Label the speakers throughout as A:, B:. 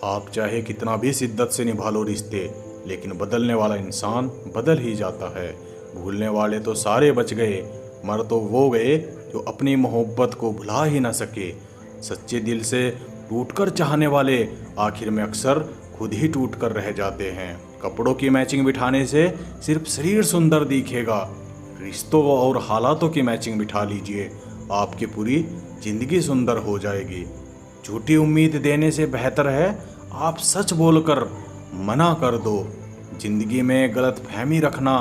A: आप चाहे कितना भी शिद्दत से निभा लो रिश्ते, लेकिन बदलने वाला इंसान बदल ही जाता है। भूलने वाले तो सारे बच गए, मर तो वो गए जो अपनी मोहब्बत को भुला ही ना सके। सच्चे दिल से टूटकर चाहने वाले आखिर में अक्सर खुद ही टूट कर रह जाते हैं। कपड़ों की मैचिंग बिठाने से सिर्फ शरीर सुंदर दिखेगा, रिश्तों और हालातों की मैचिंग बिठा लीजिए, आपकी पूरी जिंदगी सुंदर हो जाएगी। झूठी उम्मीद देने से बेहतर है आप सच बोलकर मना कर दो। जिंदगी में गलत फहमी रखना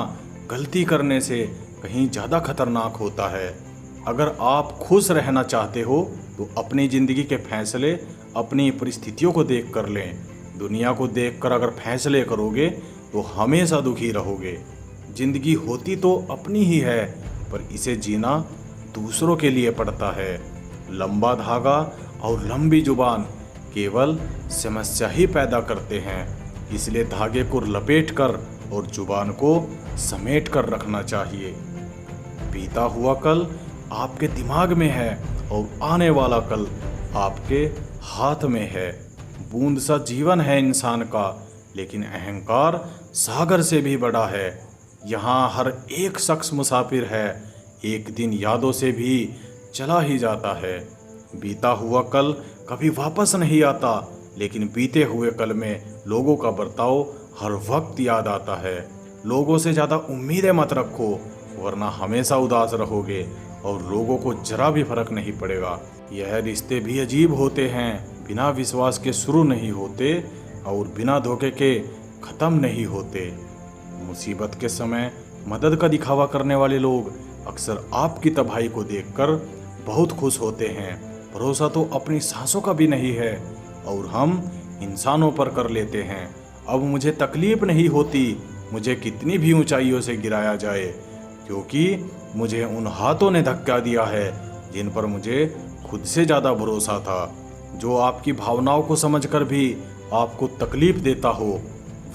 A: गलती करने से कहीं ज़्यादा खतरनाक होता है। अगर आप खुश रहना चाहते हो तो अपनी ज़िंदगी के फैसले अपनी परिस्थितियों को देख कर लें। दुनिया को देखकर अगर फैसले करोगे तो हमेशा दुखी रहोगे। ज़िंदगी होती तो अपनी ही है, पर इसे जीना दूसरों के लिए पड़ता है। लंबा धागा और लंबी जुबान केवल समस्या ही पैदा करते हैं, इसलिए धागे को लपेट कर और जुबान को समेट कर रखना चाहिए। बीता हुआ कल आपके दिमाग में है और आने वाला कल आपके हाथ में है। बूंद सा जीवन है इंसान का, लेकिन अहंकार सागर से भी बड़ा है। यहाँ हर एक शख्स मुसाफिर है, एक दिन यादों से भी चला ही जाता है। बीता हुआ कल कभी वापस नहीं आता, लेकिन बीते हुए कल में लोगों का बर्ताव हर वक्त याद आता है। लोगों से ज़्यादा उम्मीदें मत रखो, वरना हमेशा उदास रहोगे और लोगों को जरा भी फर्क नहीं पड़ेगा। यह रिश्ते भी अजीब होते हैं, बिना विश्वास के शुरू नहीं होते और बिना धोखे के ख़त्म नहीं होते। मुसीबत के समय मदद का दिखावा करने वाले लोग अक्सर आपकी तबाही को देखकर बहुत खुश होते हैं। भरोसा तो अपनी सांसों का भी नहीं है और हम इंसानों पर कर लेते हैं। अब मुझे तकलीफ नहीं होती मुझे कितनी भी ऊंचाइयों से गिराया जाए, क्योंकि मुझे उन हाथों ने धक्का दिया है जिन पर मुझे खुद से ज़्यादा भरोसा था। जो आपकी भावनाओं को समझकर भी आपको तकलीफ देता हो,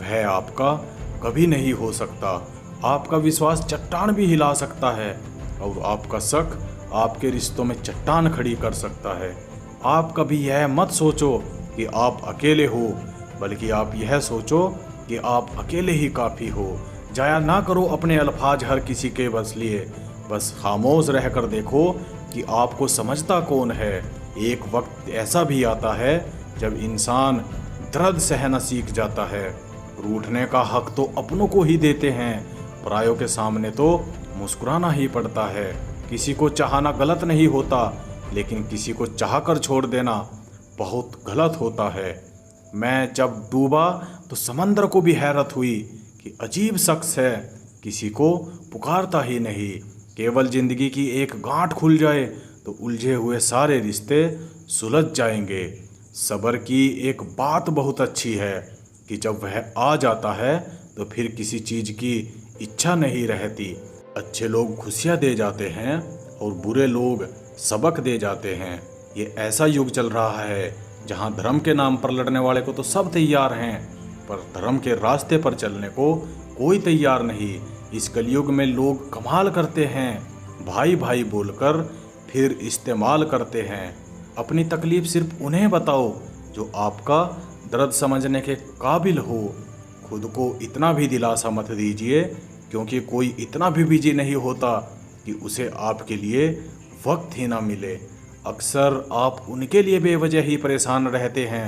A: वह आपका कभी नहीं हो सकता। आपका विश्वास चट्टान भी हिला सकता है और आपका शक आपके रिश्तों में चट्टान खड़ी कर सकता है। आप कभी यह मत सोचो कि आप अकेले हो, बल्कि आप यह सोचो कि आप अकेले ही काफ़ी हो। जाया ना करो अपने अल्फाज हर किसी के बस लिए, बस खामोश रहकर देखो कि आपको समझता कौन है। एक वक्त ऐसा भी आता है जब इंसान दर्द सहना सीख जाता है। रूठने का हक तो अपनों को ही देते हैं, परायों के सामने तो मुस्कुराना ही पड़ता है। किसी को चाहना गलत नहीं होता, लेकिन किसी को चाहकर छोड़ देना बहुत गलत होता है। मैं जब डूबा तो समंदर को भी हैरत हुई कि अजीब शख्स है, किसी को पुकारता ही नहीं। केवल जिंदगी की एक गांठ खुल जाए तो उलझे हुए सारे रिश्ते सुलझ जाएंगे। सब्र की एक बात बहुत अच्छी है कि जब वह आ जाता है तो फिर किसी चीज़ की इच्छा नहीं रहती। अच्छे लोग खुशियाँ दे जाते हैं और बुरे लोग सबक दे जाते हैं। ये ऐसा युग चल रहा है जहाँ धर्म के नाम पर लड़ने वाले को तो सब तैयार हैं, पर धर्म के रास्ते पर चलने को कोई तैयार नहीं। इस कलयुग में लोग कमाल करते हैं, भाई भाई बोलकर फिर इस्तेमाल करते हैं। अपनी तकलीफ सिर्फ उन्हें बताओ जो आपका दर्द समझने के काबिल हो। खुद को इतना भी दिलासा मत दीजिए, क्योंकि कोई इतना भी बिजी नहीं होता कि उसे आपके लिए वक्त ही ना मिले। अक्सर आप उनके लिए बेवजह ही परेशान रहते हैं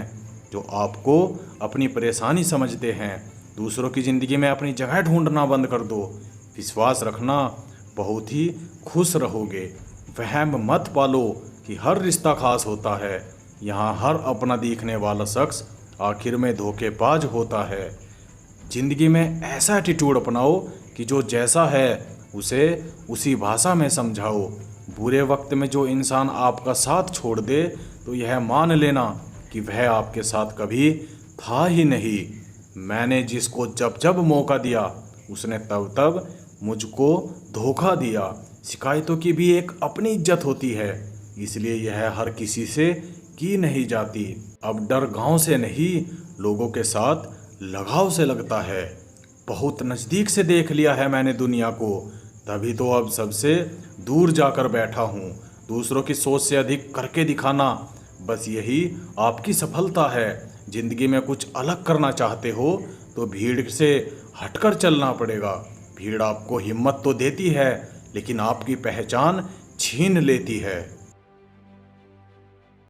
A: जो आपको अपनी परेशानी समझते हैं। दूसरों की ज़िंदगी में अपनी जगह ढूंढना बंद कर दो। विश्वास रखना, बहुत ही खुश रहोगे। वहम मत पालो कि हर रिश्ता खास होता है। यहाँ हर अपना दिखने वाला शख्स आखिर में धोखेबाज होता है। ज़िंदगी में ऐसा एटीट्यूड अपनाओ कि जो जैसा है उसे उसी भाषा में समझाओ। बुरे वक्त में जो इंसान आपका साथ छोड़ दे तो यह मान लेना कि वह आपके साथ कभी था ही नहीं। मैंने जिसको जब जब मौका दिया उसने तब तब मुझको धोखा दिया। शिकायतों की भी एक अपनी इज्जत होती है, इसलिए यह हर किसी से की नहीं जाती। अब डर गांव से नहीं, लोगों के साथ लगाव से लगता है। बहुत नज़दीक से देख लिया है मैंने दुनिया को, तभी तो अब सबसे दूर जाकर बैठा हूँ। दूसरों की सोच से अधिक करके दिखाना, बस यही आपकी सफलता है। जिंदगी में कुछ अलग करना चाहते हो तो भीड़ से हटकर चलना पड़ेगा। भीड़ आपको हिम्मत तो देती है, लेकिन आपकी पहचान छीन लेती है।